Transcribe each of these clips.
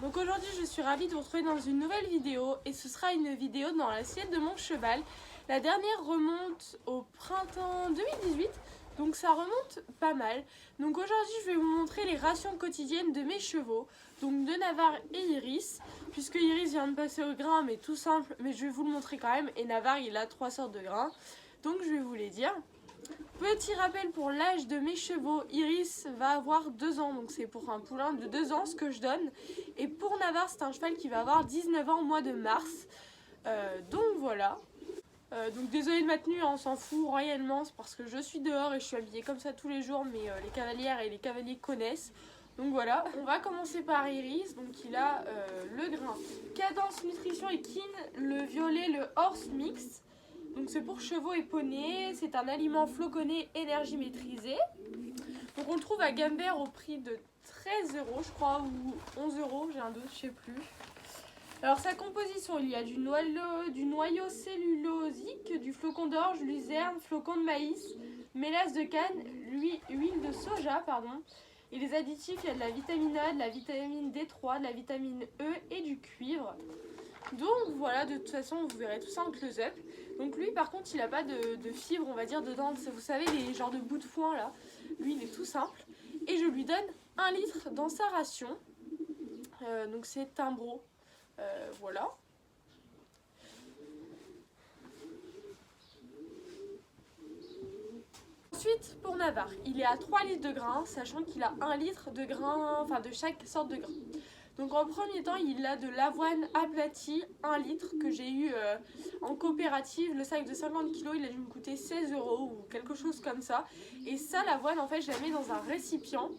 Donc aujourd'hui je suis ravie de vous retrouver dans une nouvelle vidéo et ce sera une vidéo dans l'assiette de mon cheval. La dernière remonte au printemps 2018, donc ça remonte pas mal. Donc aujourd'hui je vais vous montrer les rations quotidiennes de mes chevaux, donc de Navarre et Iris, puisque Iris vient de passer au grain mais tout simple, mais je vais vous le montrer quand même, et Navarre il a 3 sortes de grains, donc je vais vous les dire. Petit rappel pour l'âge de mes chevaux, Iris va avoir 2 ans, donc c'est pour un poulain de 2 ans ce que je donne. Et pour Navarre, c'est un cheval qui va avoir 19 ans au mois de mars. Donc voilà. Donc désolé de ma tenue, on s'en fout royalement, c'est parce que je suis dehors et je suis habillée comme ça tous les jours, mais les cavalières et les cavaliers connaissent. Donc voilà, on va commencer par Iris, donc il a le grain Cadence Nutrition et Kin, le violet, le Horse Mix. Donc c'est pour chevaux et poneys, c'est un aliment floconné énergie maîtrisée. Donc on le trouve à Gambert au prix de 13 € je crois, ou 11 €, j'ai un doute, je sais plus. Alors sa composition, il y a du noyau cellulosique, du flocon d'orge, luzerne, flocon de maïs, mélasse de canne, huile de soja, pardon. Et les additifs, il y a de la vitamine A, de la vitamine D3, de la vitamine E et du cuivre. Donc voilà, de toute façon vous verrez tout ça en close-up. Donc lui par contre il n'a pas de fibres on va dire dedans, vous savez les genres de bouts de foin là. Lui il est tout simple. Et je lui donne 1 litre dans sa ration. Donc c'est Timbro. Voilà. Ensuite pour Navarre, il est à 3 litres de grains, sachant qu'il a 1 litre de grains, enfin de chaque sorte de grain. Donc en premier temps, il a de l'avoine aplatie, 1 litre, que j'ai eu en coopérative. Le sac de 50 kg, il a dû me coûter 16 € ou quelque chose comme ça. Et ça, l'avoine, en fait, je la mets dans un récipient.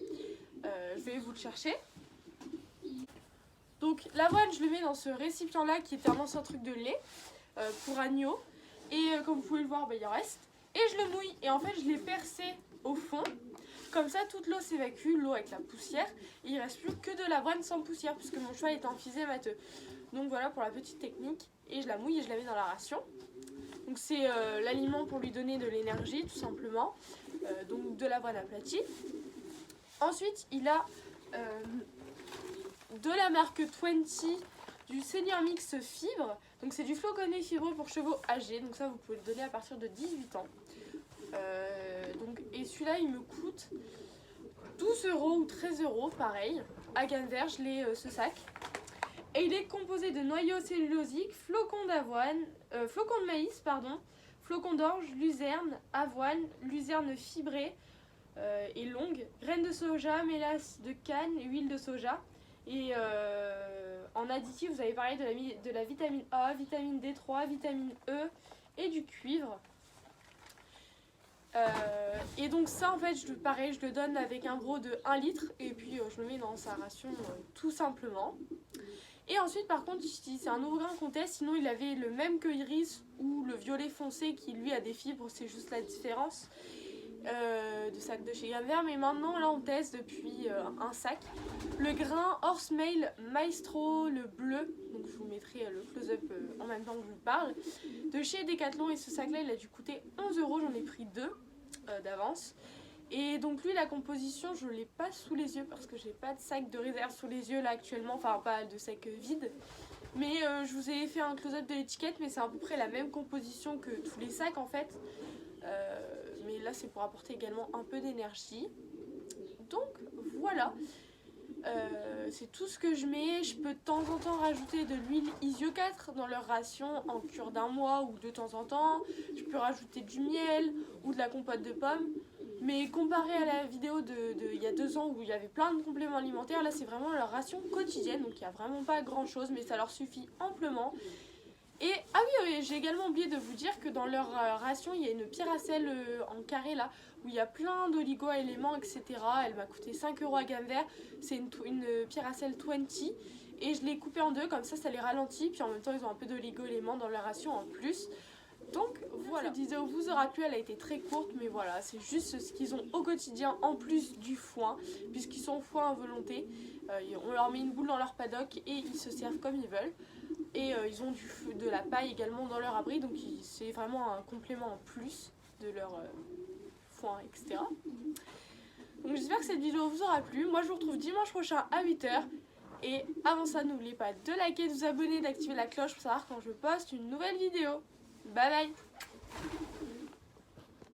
Je vais vous le chercher. Donc l'avoine, je le mets dans ce récipient-là, qui était un ancien truc de lait pour agneau. Et comme vous pouvez le voir, il en reste. Et je le mouille. Et en fait, je l'ai percé au fond. Comme ça, toute l'eau s'évacue, l'eau avec la poussière. Et il ne reste plus que de l'avoine sans poussière, puisque mon cheval est enfisé matheux. Donc voilà pour la petite technique. Et je la mouille et je la mets dans la ration. Donc c'est l'aliment pour lui donner de l'énergie, tout simplement. Donc de l'avoine aplatie. Ensuite, il a de la marque 20, du Senior Mix Fibre. Donc c'est du floconné fibreux pour chevaux âgés. Donc ça, vous pouvez le donner à partir de 18 ans. Et celui-là il me coûte 12 € ou 13 € pareil. À Gambert je l'ai ce sac. Et il est composé de noyaux cellulosiques, flocons d'avoine, flocons de maïs, pardon, flocons d'orge, luzerne, avoine, luzerne fibrée et longue, graines de soja, mélasse de canne, huile de soja. Et en additif vous avez pareil de la vitamine A, vitamine D3, vitamine E et du cuivre. Et donc ça en fait pareil je le donne avec un gros de 1 litre et puis je le mets dans sa ration tout simplement. Et ensuite par contre c'est un nouveau grain qu'on teste, sinon il avait le même que Iris ou le violet foncé qui lui a des fibres, c'est juste la différence de sac de chez Gambert. Mais maintenant là on teste depuis un sac le grain Horse Mail Maestro, le bleu, donc je vous mettrai le close-up en même temps que je vous parle, de chez Decathlon. Et ce sac là il a dû coûter 11 €, j'en ai pris 2 d'avance. Et donc lui la composition je l'ai pas sous les yeux parce que j'ai pas de sac de réserve sous les yeux là actuellement, enfin pas de sac vide. Mais je vous ai fait un close-up de l'étiquette, mais c'est à peu près la même composition que tous les sacs en fait. Mais là c'est pour apporter également un peu d'énergie. Donc voilà. C'est tout ce que je mets. Je peux de temps en temps rajouter de l'huile Isio 4 dans leur ration en cure d'un mois ou de temps en temps. Je peux rajouter du miel ou de la compote de pommes. Mais comparé à la vidéo il y a 2 ans où il y avait plein de compléments alimentaires, là c'est vraiment leur ration quotidienne, donc il n'y a vraiment pas grand chose, mais ça leur suffit amplement. Et ah oui, j'ai également oublié de vous dire que dans leur ration il y a une pyracelle en carré là où il y a plein d'oligo-éléments etc. Elle m'a coûté 5 € à Gambert. C'est une pyracelle 20 et je l'ai coupée en deux, comme ça les ralentit, puis en même temps ils ont un peu d'oligo-éléments dans leur ration en plus. Donc voilà, cette vidéo vous aura plu, elle a été très courte, mais voilà, c'est juste ce qu'ils ont au quotidien en plus du foin, puisqu'ils sont foin à volonté. On leur met une boule dans leur paddock et ils se servent comme ils veulent. Et ils ont de la paille également dans leur abri, donc c'est vraiment un complément en plus de leur foin, etc. Donc j'espère que cette vidéo vous aura plu. Moi je vous retrouve dimanche prochain à 8 h. Et avant ça, n'oubliez pas de liker, de vous abonner, d'activer la cloche pour savoir quand je poste une nouvelle vidéo. Bye bye.